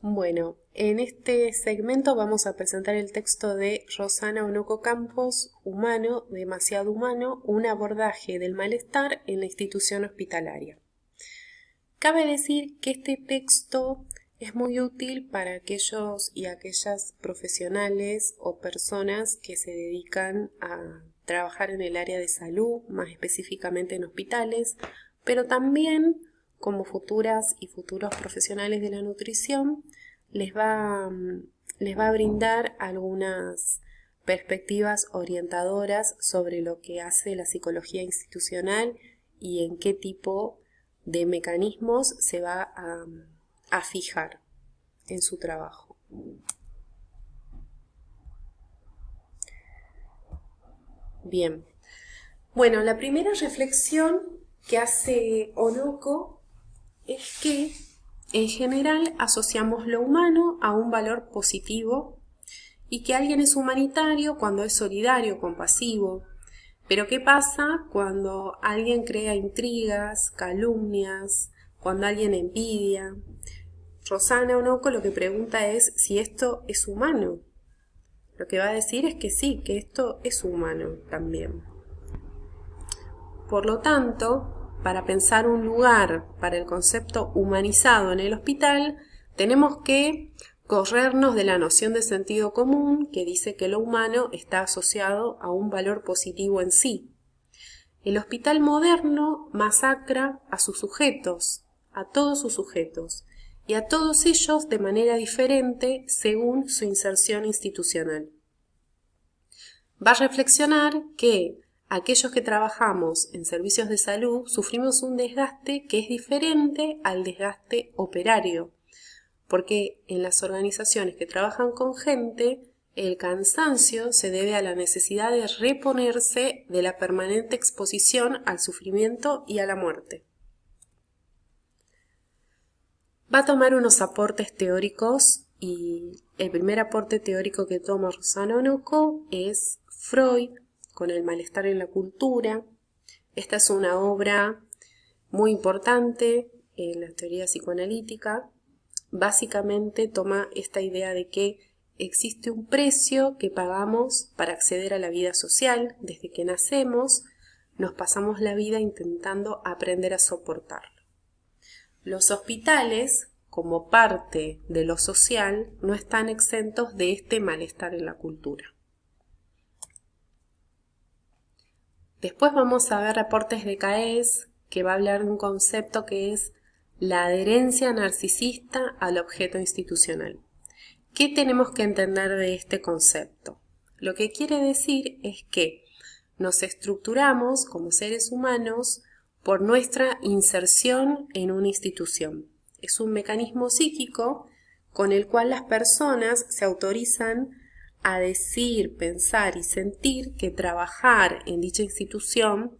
Bueno, en este segmento vamos a presentar el texto de Rosana Onoco Campos, Humano, demasiado humano, un abordaje del malestar en la institución hospitalaria. Cabe decir que este texto es muy útil para aquellos y aquellas profesionales o personas que se dedican a trabajar en el área de salud, más específicamente en hospitales, pero también como futuras y futuros profesionales de la nutrición, les va, les va a brindar algunas perspectivas orientadoras sobre lo que hace la psicología institucional y en qué tipo de mecanismos se va a fijar en su trabajo. Bien, bueno, la primera reflexión que hace Onoco es que en general asociamos lo humano a un valor positivo y que alguien es humanitario cuando es solidario, compasivo. Pero ¿qué pasa cuando alguien crea intrigas, calumnias, cuando alguien envidia? Rosana Onoco lo que pregunta es si esto es humano. Lo que va a decir es que sí, que esto es humano también. Por lo tanto, para pensar un lugar para el concepto humanizado en el hospital, tenemos que corrernos de la noción de sentido común que dice que lo humano está asociado a un valor positivo en sí. El hospital moderno masacra a sus sujetos, a todos sus sujetos, y a todos ellos de manera diferente según su inserción institucional. Va a reflexionar que aquellos que trabajamos en servicios de salud sufrimos un desgaste que es diferente al desgaste operario, porque en las organizaciones que trabajan con gente, el cansancio se debe a la necesidad de reponerse de la permanente exposición al sufrimiento y a la muerte. Va a tomar unos aportes teóricos y el primer aporte teórico que toma Rosana Onoco es Freud con el malestar en la cultura. Esta es una obra muy importante en la teoría psicoanalítica. Básicamente toma esta idea de que existe un precio que pagamos para acceder a la vida social. Desde que nacemos nos pasamos la vida intentando aprender a soportarlo. Los hospitales, como parte de lo social, no están exentos de este malestar en la cultura. Después vamos a ver reportes de CAES, que va a hablar de un concepto que es la adherencia narcisista al objeto institucional. ¿Qué tenemos que entender de este concepto? Lo que quiere decir es que nos estructuramos como seres humanos por nuestra inserción en una institución. Es un mecanismo psíquico con el cual las personas se autorizan a decir, pensar y sentir que trabajar en dicha institución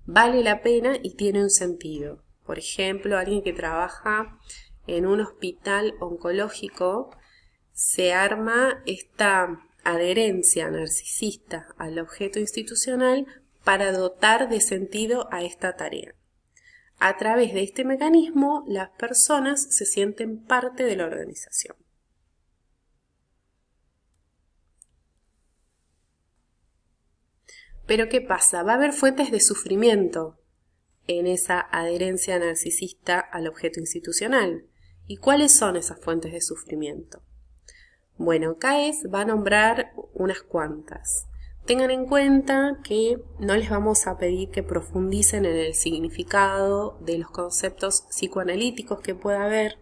vale la pena y tiene un sentido. Por ejemplo, alguien que trabaja en un hospital oncológico se arma esta adherencia narcisista al objeto institucional para dotar de sentido a esta tarea. A través de este mecanismo, las personas se sienten parte de la organización. Pero ¿qué pasa? Va a haber fuentes de sufrimiento en esa adherencia narcisista al objeto institucional. ¿Y cuáles son esas fuentes de sufrimiento? Bueno, CAES va a nombrar unas cuantas. Tengan en cuenta que no les vamos a pedir que profundicen en el significado de los conceptos psicoanalíticos que pueda haber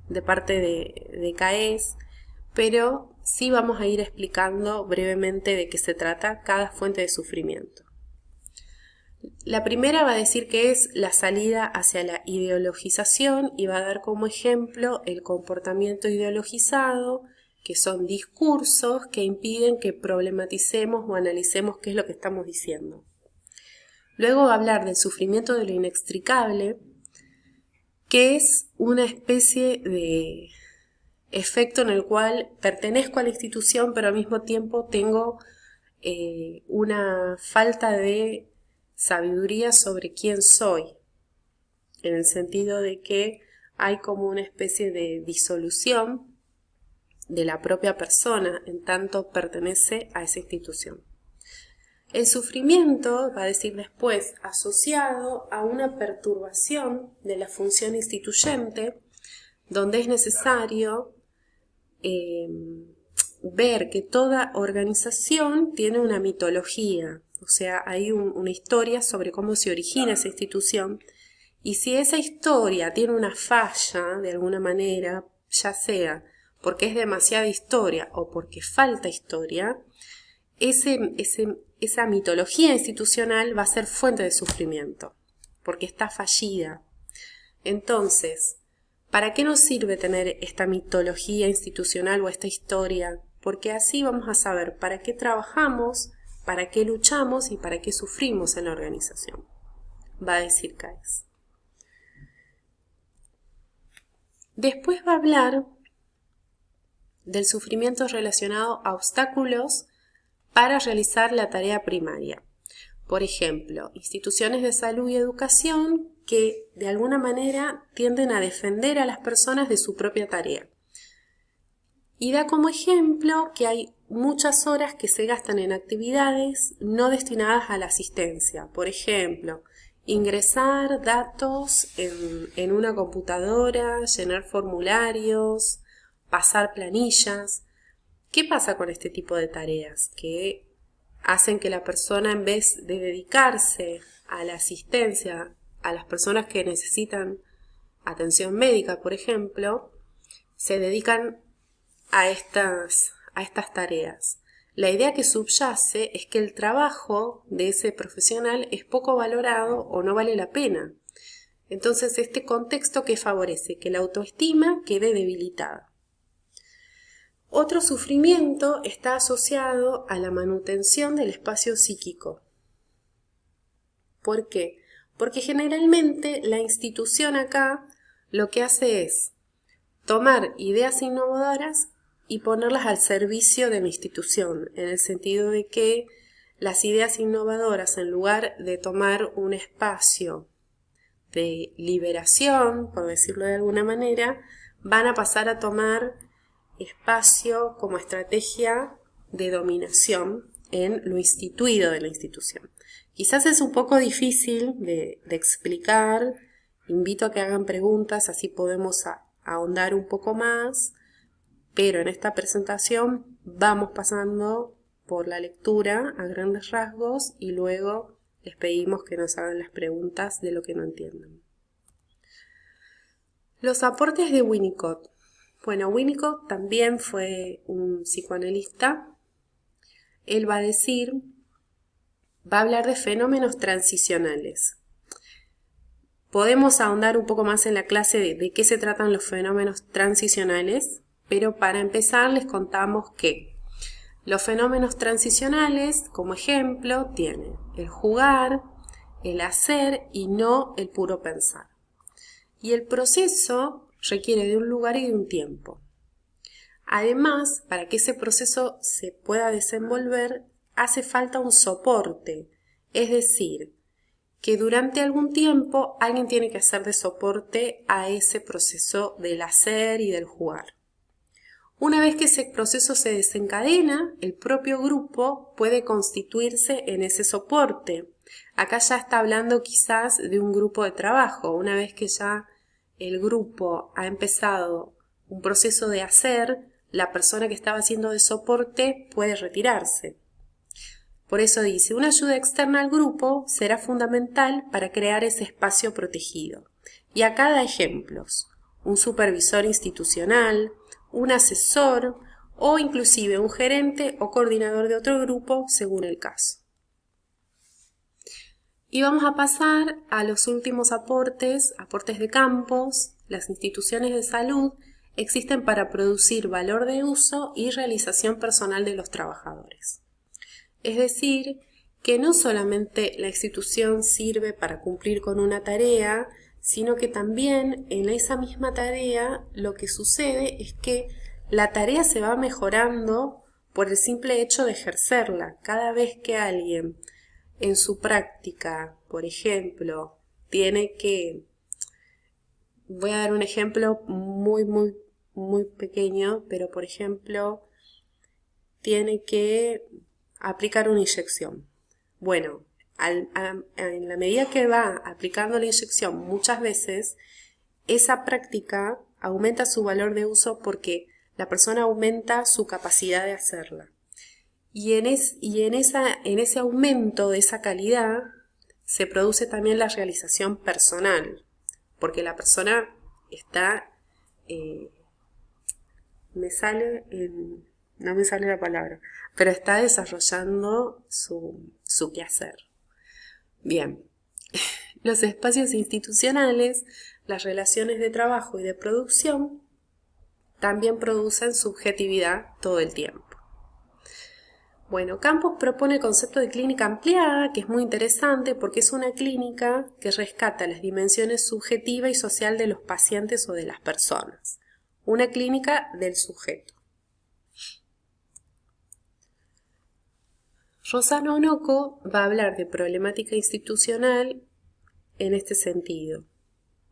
de parte de CAES, pero sí vamos a ir explicando brevemente de qué se trata cada fuente de sufrimiento. La primera va a decir que es la salida hacia la ideologización y va a dar como ejemplo el comportamiento ideologizado, que son discursos que impiden que problematicemos o analicemos qué es lo que estamos diciendo. Luego va a hablar del sufrimiento de lo inextricable, que es una especie de efecto en el cual pertenezco a la institución, pero al mismo tiempo tengo una falta de sabiduría sobre quién soy, en el sentido de que hay como una especie de disolución de la propia persona en tanto pertenece a esa institución. El sufrimiento, va a decir después, asociado a una perturbación de la función instituyente, donde es necesario ver que toda organización tiene una mitología, o sea, hay una historia sobre cómo se origina esa institución, y si esa historia tiene una falla de alguna manera, ya sea porque es demasiada historia o porque falta historia, esa mitología institucional va a ser fuente de sufrimiento, porque está fallida. Entonces, ¿para qué nos sirve tener esta mitología institucional o esta historia? Porque así vamos a saber para qué trabajamos, para qué luchamos y para qué sufrimos en la organización, va a decir Caes. Después va a hablar del sufrimiento relacionado a obstáculos para realizar la tarea primaria. Por ejemplo, instituciones de salud y educación que de alguna manera tienden a defender a las personas de su propia tarea. Y da como ejemplo que hay muchas horas que se gastan en actividades no destinadas a la asistencia. Por ejemplo, ingresar datos en una computadora, llenar formularios, pasar planillas. ¿Qué pasa con este tipo de tareas? Que hacen que la persona, en vez de dedicarse a la asistencia a las personas que necesitan atención médica, por ejemplo, se dedican a estas tareas. La idea que subyace es que el trabajo de ese profesional es poco valorado o no vale la pena. Entonces, este contexto que favorece que la autoestima quede debilitada. Otro sufrimiento está asociado a la manutención del espacio psíquico. ¿Por qué? Porque generalmente la institución acá lo que hace es tomar ideas innovadoras y ponerlas al servicio de la institución, en el sentido de que las ideas innovadoras, en lugar de tomar un espacio de liberación, por decirlo de alguna manera, van a pasar a tomar espacio como estrategia de dominación en lo instituido de la institución. Quizás es un poco difícil de explicar, invito a que hagan preguntas, así podemos ahondar un poco más, pero en esta presentación vamos pasando por la lectura a grandes rasgos y luego les pedimos que nos hagan las preguntas de lo que no entiendan. Los aportes de Winnicott. Bueno, Winnicott también fue un psicoanalista. Él va a hablar de fenómenos transicionales. Podemos ahondar un poco más en la clase de qué se tratan los fenómenos transicionales, pero para empezar les contamos que los fenómenos transicionales, como ejemplo, tienen el jugar, el hacer y no el puro pensar. Y el proceso requiere de un lugar y de un tiempo. Además, para que ese proceso se pueda desenvolver, hace falta un soporte, es decir, que durante algún tiempo alguien tiene que hacer de soporte a ese proceso del hacer y del jugar. Una vez que ese proceso se desencadena, el propio grupo puede constituirse en ese soporte. Acá ya está hablando quizás de un grupo de trabajo. Una vez que ya el grupo ha empezado un proceso de hacer, la persona que estaba haciendo de soporte puede retirarse. Por eso dice, una ayuda externa al grupo será fundamental para crear ese espacio protegido. Y acá da ejemplos. Un supervisor institucional, un asesor o inclusive un gerente o coordinador de otro grupo según el caso. Y vamos a pasar a los últimos aportes de campos. Las instituciones de salud existen para producir valor de uso y realización personal de los trabajadores. Es decir, que no solamente la institución sirve para cumplir con una tarea, sino que también en esa misma tarea lo que sucede es que la tarea se va mejorando por el simple hecho de ejercerla. Cada vez que alguien en su práctica, por ejemplo, tiene que Voy a dar un ejemplo muy pequeño, pero por ejemplo, tiene que aplicar una inyección. Bueno, en la medida que va aplicando la inyección muchas veces, esa práctica aumenta su valor de uso porque la persona aumenta su capacidad de hacerla. Y en ese aumento de esa calidad se produce también la realización personal, porque la persona está, no me sale la palabra, pero está desarrollando su quehacer. Bien, los espacios institucionales, las relaciones de trabajo y de producción también producen subjetividad todo el tiempo. Bueno, Campos propone el concepto de clínica ampliada, que es muy interesante porque es una clínica que rescata las dimensiones subjetiva y social de los pacientes o de las personas. Una clínica del sujeto. Rosana Onoco va a hablar de problemática institucional en este sentido,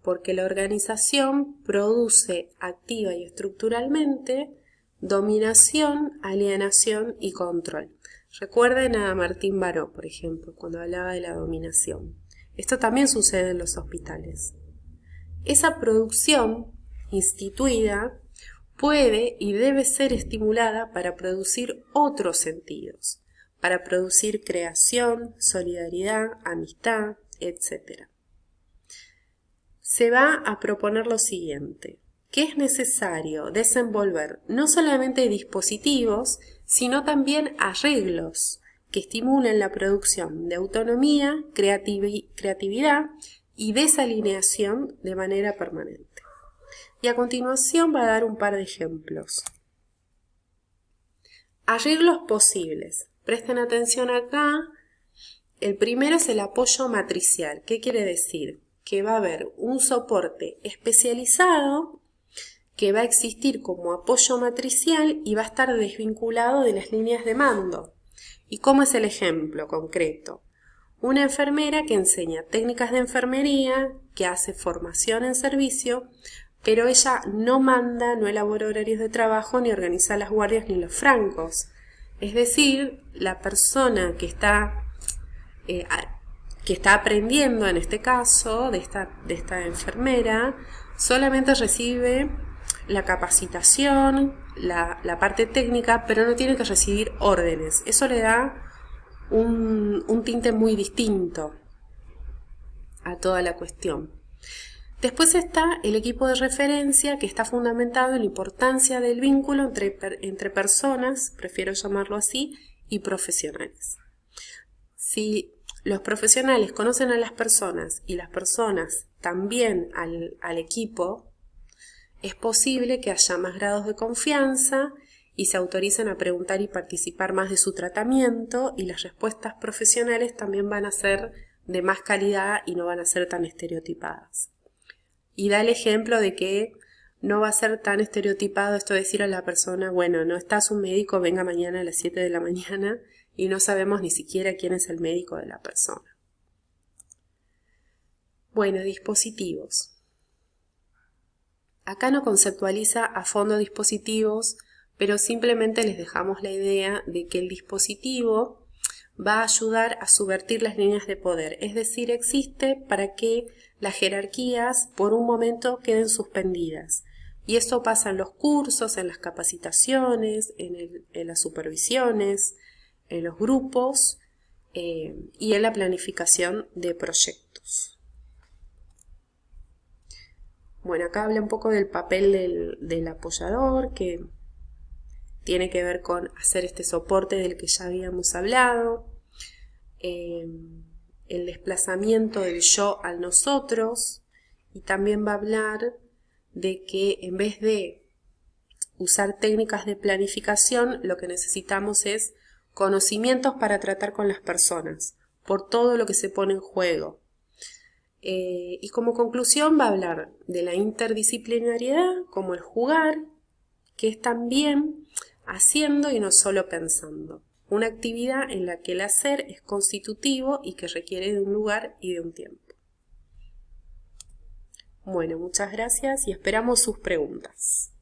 porque la organización produce activa y estructuralmente dominación, alienación y control. Recuerden a Martín Baró, por ejemplo, cuando hablaba de la dominación. Esto también sucede en los hospitales. Esa producción instituida puede y debe ser estimulada para producir otros sentidos, para producir creación, solidaridad, amistad, etc. Se va a proponer lo siguiente, que es necesario desenvolver no solamente dispositivos, sino también arreglos que estimulen la producción de autonomía, creatividad y desalineación de manera permanente. Y a continuación va a dar un par de ejemplos. Arreglos posibles. Presten atención acá. El primero es el apoyo matricial. ¿Qué quiere decir? Que va a haber un soporte especializado que va a existir como apoyo matricial y va a estar desvinculado de las líneas de mando. ¿Y cómo es el ejemplo concreto? Una enfermera que enseña técnicas de enfermería, que hace formación en servicio, pero ella no manda, no elabora horarios de trabajo, ni organiza las guardias ni los francos. Es decir, la persona que está aprendiendo en este caso, de esta enfermera, solamente recibe la capacitación, la parte técnica, pero no tiene que recibir órdenes. Eso le da un tinte muy distinto a toda la cuestión. Después está el equipo de referencia, que está fundamentado en la importancia del vínculo entre personas, prefiero llamarlo así, y profesionales. Si los profesionales conocen a las personas y las personas también al equipo, es posible que haya más grados de confianza y se autoricen a preguntar y participar más de su tratamiento, y las respuestas profesionales también van a ser de más calidad y no van a ser tan estereotipadas. Y da el ejemplo de que no va a ser tan estereotipado esto de decir a la persona, bueno, no estás un médico, venga mañana a las 7 de la mañana, y no sabemos ni siquiera quién es el médico de la persona. Bueno, dispositivos. Acá no conceptualiza a fondo dispositivos, pero simplemente les dejamos la idea de que el dispositivo va a ayudar a subvertir las líneas de poder, es decir, existe para que las jerarquías por un momento queden suspendidas. Y esto pasa en los cursos, en las capacitaciones, en las supervisiones, en los grupos y en la planificación de proyectos. Bueno, acá habla un poco del papel del apoyador, que tiene que ver con hacer este soporte del que ya habíamos hablado, el desplazamiento del yo al nosotros, y también va a hablar de que en vez de usar técnicas de planificación, lo que necesitamos es conocimientos para tratar con las personas, por todo lo que se pone en juego. Y como conclusión va a hablar de la interdisciplinariedad como el jugar, que es también haciendo y no solo pensando. Una actividad en la que el hacer es constitutivo y que requiere de un lugar y de un tiempo. Bueno, muchas gracias y esperamos sus preguntas.